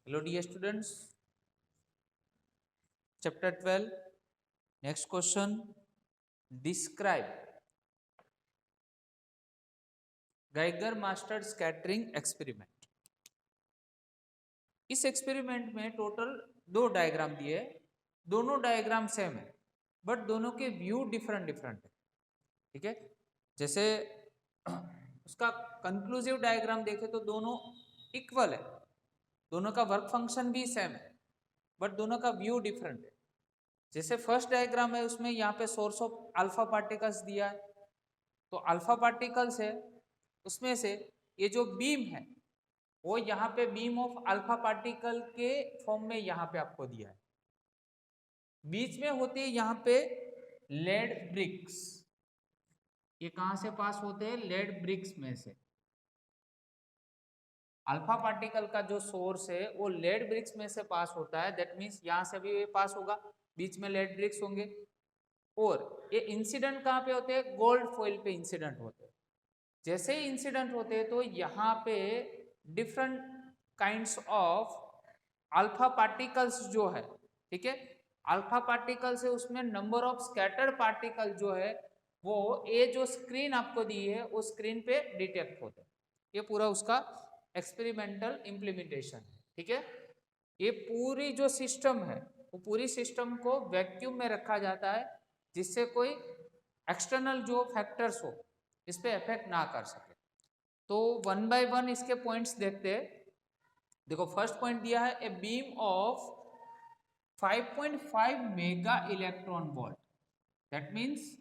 Hello dear students, chapter 12, next question, describe Geiger master scattering experiment। इस experiment में total 2 diagram दिए, दोनों diagram same है but दोनों के व्यू डिफरेंट है। ठीक है, जैसे उसका कंक्लूसिव डायग्राम देखे तो दोनों इक्वल है, दोनों का वर्क फंक्शन भी सेम है बट दोनों का व्यू डिफरेंट है। जैसे फर्स्ट डायग्राम है उसमें यहाँ पे सोर्स ऑफ अल्फा पार्टिकल्स दिया है, तो अल्फा पार्टिकल्स है उसमें से ये जो बीम है वो यहाँ पे बीम ऑफ अल्फा पार्टिकल के फॉर्म में यहाँ पे आपको दिया है। बीच में होते हैं यहाँ पे लेड ब्रिक्स, ये कहाँ से पास होते हैं? लेड ब्रिक्स में से। अल्फा पार्टिकल का जो सोर्स है वो लेड ब्रिक्स में से पास होता है, दैट मीन्स यहाँ से भी पास होगा, बीच में लेड ब्रिक्स होंगे। और ये इंसिडेंट कहाँ पे होते हैं? गोल्ड फॉइल पे इंसिडेंट होते हैं। जैसे ही इंसिडेंट होते हैं तो यहाँ पे different kinds of alpha particles जो है, ठीक है, अल्फा पार्टिकल्स है उसमें नंबर ऑफ स्कैटर्ड पार्टिकल जो है वो ये जो स्क्रीन आपको दी है उस स्क्रीन पे डिटेक्ट होते हैं। ये पूरा उसका एक्सपेरिमेंटल इम्प्लीमेंटेशन है। ठीक है, ये पूरी जो सिस्टम है वो पूरी सिस्टम को वैक्यूम में रखा जाता है जिससे कोई एक्सटर्नल जो फैक्टर्स हो इस पे इफेक्ट ना कर सके। तो वन बाय वन इसके पॉइंट्स देखते हैं। देखो फर्स्ट पॉइंट दिया है a beam of 5.5 mega electron volt, that means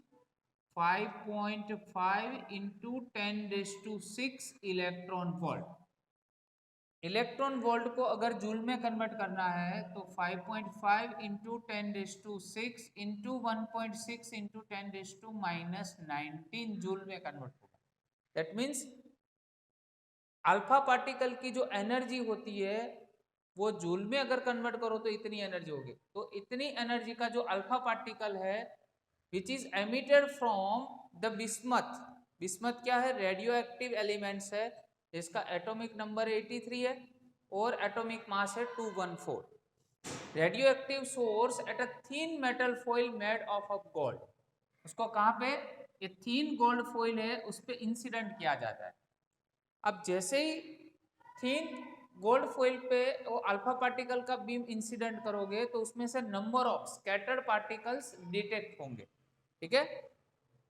5.5 into 10⁶ electron volt. Electron volt को अगर जूल में कन्वर्ट करना है तो 5.5 इंटू 10⁶ इंटू 1.6 इंटू 10⁻⁻19 जूल में कन्वर्ट होगा। दैट मीन्स अल्फा पार्टिकल की जो एनर्जी होती है वो जूल में अगर कन्वर्ट करो तो इतनी एनर्जी होगी। तो इतनी एनर्जी का जो अल्फा पार्टिकल है which is emitted from the bismuth. Bismuth क्या है? रेडियो एक्टिव एलिमेंट्स है, इसका एटॉमिक नंबर 83 है और एटॉमिक मास है 214। Radio active source at a thin metal foil made of gold, उसको कहाँ पे? ये थीन गोल्ड फॉइल है उस पर इंसिडेंट किया जाता है। अब जैसे ही थीन गोल्ड फॉइल पे वो अल्फा पार्टिकल का बीम इंसिडेंट करोगे तो उसमें से number of scattered particles detect होंगे। ठीक है,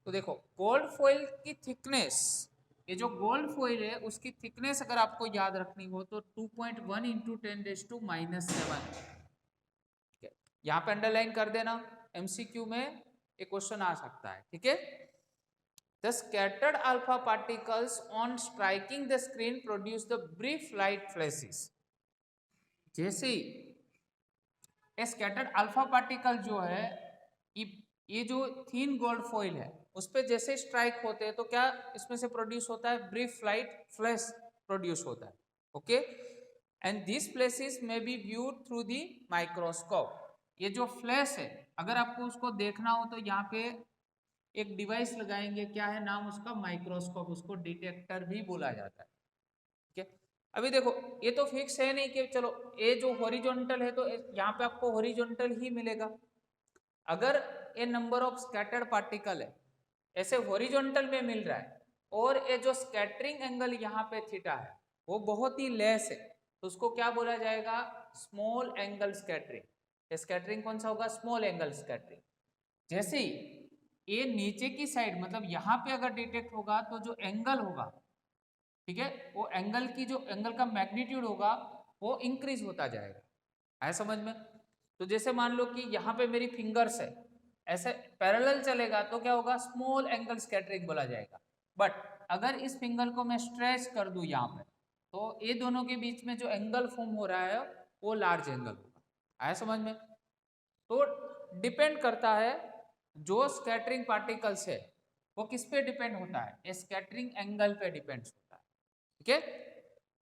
तो देखो गोल्ड फॉइल की थिकनेस, ये जो गोल्ड फॉइल है उसकी थिकनेस अगर आपको याद रखनी हो तो 2.1 इंटू 10⁻⁷। यहाँ पे अंडरलाइन कर देना, एमसीक्यू में एक क्वेश्चन आ सकता है। ठीक है, the scattered alpha particles on striking the screen produce the brief light flashes। जैसे ये स्कैटर्ड अल्फा पार्टिकल जो है ये जो थीन गोल्ड फॉइल है उस पर जैसे स्ट्राइक होते हैं तो क्या इसमें से प्रोड्यूस होता है? ब्रीफ लाइट फ्लैश प्रोड्यूस होता है। ओके, एंड दिस फ्लैशेस में B viewed through the microscope. ये जो फ्लैश है अगर आपको उसको देखना हो तो यहाँ पे एक डिवाइस लगाएंगे, क्या है नाम उसका? माइक्रोस्कोप, उसको डिटेक्टर भी बोला जाता है। ठीक है, अभी देखो ये तो फिक्स है नहीं कि चलो ये जो हॉरिजॉन्टल है तो यहाँ पे आपको हॉरिजॉन्टल ही मिलेगा। अगर ये नंबर ऑफ स्कैटर्ड पार्टिकल है ऐसे हॉरिजॉन्टल में मिल रहा है और ये जो स्कैटरिंग एंगल यहाँ पे थीटा है वो बहुत ही लेस है तो उसको क्या बोला जाएगा? Small angle scattering. स्कैटरिंग कौन सा होगा? Small angle scattering. जैसे ही ये नीचे की साइड मतलब यहाँ पे अगर डिटेक्ट होगा तो जो एंगल होगा, ठीक है, वो एंगल की जो एंगल का मैग्नीट्यूड होगा वो इंक्रीज होता जाएगा। आया समझ में? तो जैसे मान लो कि यहाँ पे मेरी फिंगर्स है, ऐसे पैरेलल चलेगा तो क्या होगा? स्मॉल एंगल स्कैटरिंग बोला जाएगा। बट अगर इस फिंगर को मैं स्ट्रेच कर दूं यहाँ पे तो ये दोनों के बीच में जो एंगल फॉर्म हो रहा है वो लार्ज एंगल होगा। आया समझ में? तो डिपेंड करता है जो स्कैटरिंग पार्टिकल्स है वो किस पे डिपेंड होता है? स्कैटरिंग एंगल पे डिपेंड होता है। ठीक है,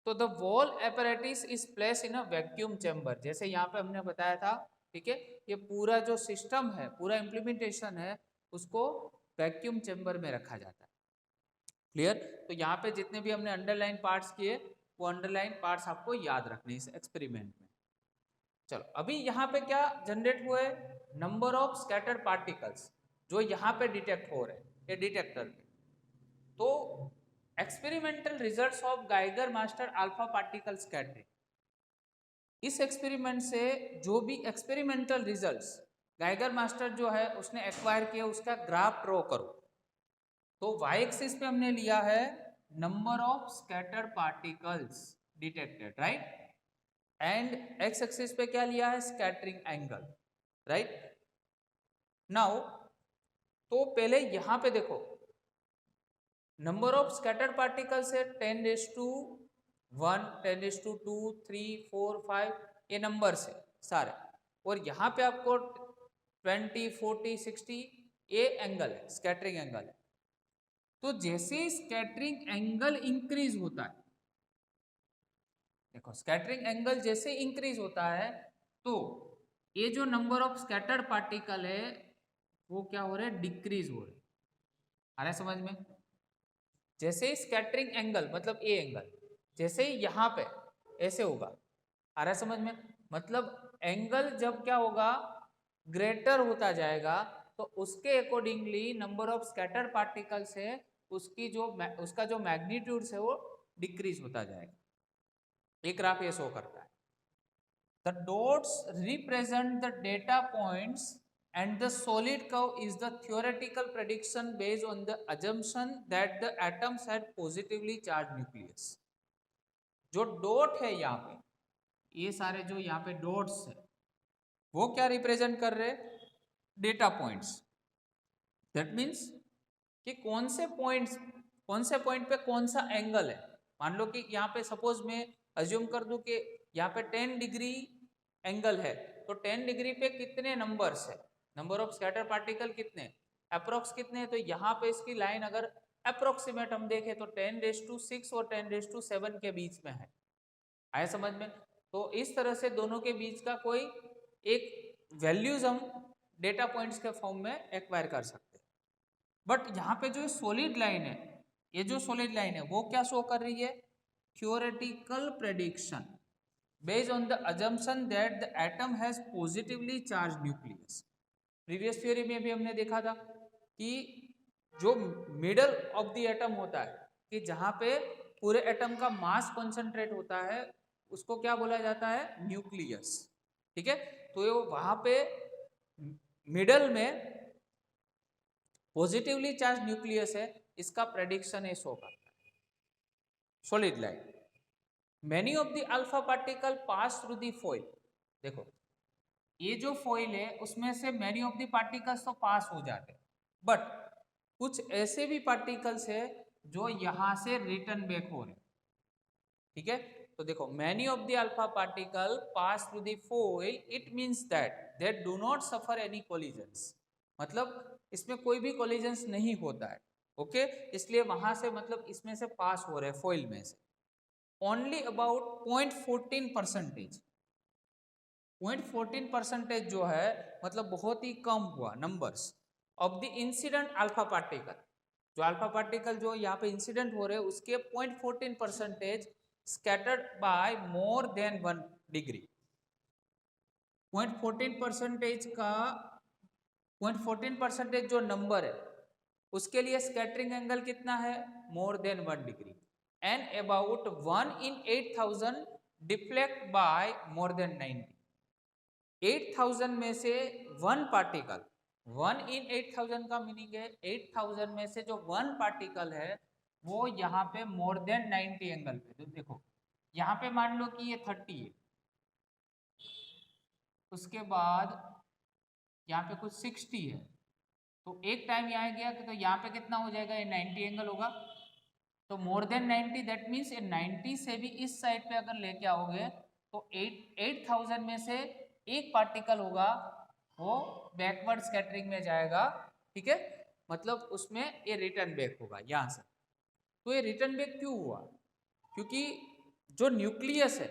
तो the wall apparatus is place in a vacuum chamber, जैसे यहाँ पे हमने बताया था। ठीक है, ये पूरा जो सिस्टम है, पूरा इम्प्लीमेंटेशन है, उसको वैक्यूम चैम्बर में रखा जाता है। क्लियर? तो यहाँ पे जितने भी हमने अंडरलाइन पार्ट्स किए वो अंडरलाइन पार्ट्स आपको याद रखने इस एक्सपेरिमेंट में। चलो अभी यहाँ पे क्या जनरेट हुए, नंबर ऑफ स्कैटर्ड पार्टिकल्स जो यहाँ पे डिटेक्ट हो रहे हैं ये डिटेक्टर पे। तो experimental results of Geiger master alpha particle scattering, इस एक्सपेरिमेंट से जो भी एक्सपेरिमेंटल रिजल्ट्स गाइगर मास्टर जो है उसने एक्वायर किया उसका ग्राफ ड्रॉ करो। तो वाई एक्सिस पे हमने लिया है number of scattered particles detected, right, and x axis पे क्या लिया है, स्कैटरिंग एंगल, राइट। नाउ तो पहले यहां पे देखो नंबर ऑफ स्कैटर्ड पार्टिकल्स है 10⁻1, 10⁻2, 3, 4, 5, ये नंबर्स है सारे, और यहाँ पे आपको 20, 40, 60 ये एंगल है, स्कैटरिंग एंगल है। तो जैसे स्कैटरिंग एंगल इंक्रीज होता है, देखो स्कैटरिंग एंगल जैसे इंक्रीज होता है तो ये जो नंबर ऑफ स्कैटर्ड पार्टिकल है वो क्या हो रहे हैं, डिक्रीज हो रहे हैं। आ रहा है समझ में? जैसे ही स्कैटरिंग एंगल मतलब ए एंगल जैसे ही यहाँ पे ऐसे होगा, आ रहा है समझ में? मतलब एंगल जब क्या होगा, ग्रेटर होता जाएगा तो उसके accordingly number of scatter particles है उसका जो मैग्नीट्यूड है वो डिक्रीज होता जाएगा। एक ग्राफ ये शो करता है। The dots represent the data points and the solid curve is the theoretical prediction based on the assumption that the atoms had positively charged nucleus। जो डॉट है यहाँ पे, ये सारे जो यहाँ पे डॉट्स है वो क्या रिप्रेजेंट कर रहे हैं, डेटा पॉइंट्स। दैट मीन्स कि कौन से पॉइंट पे कौन सा एंगल है। मान लो कि यहाँ पे सपोज मैं अज्यूम कर दूं कि यहाँ पे 10 डिग्री एंगल है, तो 10 डिग्री पे कितने नंबर्स है, नंबर ऑफ स्कैटर पार्टिकल कितने, अप्रोक्स कितने हैं। तो यहाँ पे इसकी लाइन अगर अप्रोक्सीमेट हम देखें तो 10⁻6 और 10⁻7 के बीच में है। आया समझ में? तो इस तरह से दोनों के बीच का कोई एक वैल्यूज हम डेटा पॉइंट्स के फॉर्म में एक्वायर कर सकते हैं। बट यहाँ पे जो सॉलिड लाइन है, ये जो सॉलिड लाइन है वो क्या शो कर रही है, theoretical prediction based on the assumption that the atom has positively charged nucleus। Previous theory में भी हमने देखा था कि जो मिडल ऑफ द एटम होता है, कि जहां पे पूरे एटम का मास कॉन्सेंट्रेट होता है उसको क्या बोला जाता है, न्यूक्लियस। ठीक है, तो वहां पे मिडल में पॉजिटिवली चार्ज न्यूक्लियस है, इसका प्रेडिक्शन है शो करता है solid line. Many of the alpha particle pass through the foil, देखो ये जो फॉइल है उसमें से मैनी ऑफ द पार्टिकल्स तो पास हो जाते हैं, बट कुछ ऐसे भी पार्टिकल्स है जो यहां से रिटर्न बैक हो रहे। ठीक है, तो देखो many of the alpha particle pass through the foil, it means that they do not suffer any collisions, मतलब इसमें कोई भी कोलिजन्स नहीं होता है। ओके, इसलिए वहां से मतलब इसमें से पास हो रहे हैं फॉइल में से। ओनली अबाउट 0.14%, 0.14% जो है मतलब बहुत ही कम हुआ numbers of the incident alpha particle, जो अल्फा पार्टिकल जो यहाँ पे इंसिडेंट हो रहे हैं उसके 0.14% scattered by more than 1 degree. 0.14% का 0.14% जो नंबर है उसके लिए स्कैटरिंग एंगल कितना है, more than 1 degree, and about 1 in 8,000 deflect by more than 90। 8,000 में से 1 पार्टिकल, 1 in 8,000 का मीनिंग है 8,000 में से जो 1 पार्टिकल है वो यहाँ पे मोर देन 90 एंगल पे। तो देखो यहाँ पे मान लो कि ये 30 है, उसके बाद यहाँ पे कुछ 60 है, तो एक टाइम यहाँ गया तो यहाँ पे कितना हो जाएगा, ये 90 एंगल होगा। तो मोर देन 90 दैट मीन्स ये 90 से भी इस साइड पे अगर लेके आओगे तो 8,000 में से एक पार्टिकल होगा वो बैकवर्ड स्कैटरिंग में जाएगा। ठीक है, मतलब उसमें ये रिटर्न बैक होगा यहाँ से। तो ये रिटर्न बैक क्यों हुआ, क्योंकि जो न्यूक्लियस है,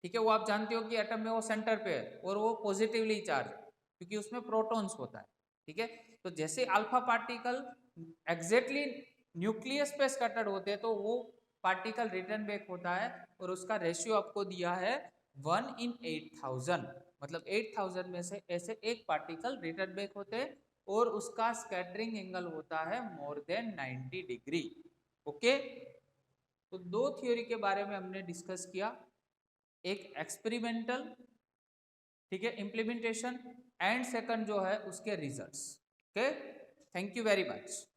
ठीक है, वो आप जानते हो कि एटम में वो सेंटर पे है और वो पॉजिटिवली चार्ज क्योंकि उसमें प्रोटॉन्स होता है। ठीक है, तो जैसे अल्फा पार्टिकल एग्जैक्टली न्यूक्लियस पे स्कैटर्ड होते हैं तो वो पार्टिकल रिटर्न बैक होता है और उसका रेशियो आपको दिया है 1 in 8000, मतलब 8000 में से ऐसे एक पार्टिकल रिटर्न बैक होते हैं और उसका स्कैटरिंग एंगल होता है मोर देन 90 डिग्री। ओके, तो दो थ्योरी के बारे में हमने डिस्कस किया, एक एक्सपेरिमेंटल, ठीक है, इम्प्लीमेंटेशन, एंड सेकंड जो है उसके results. Okay, thank you very much.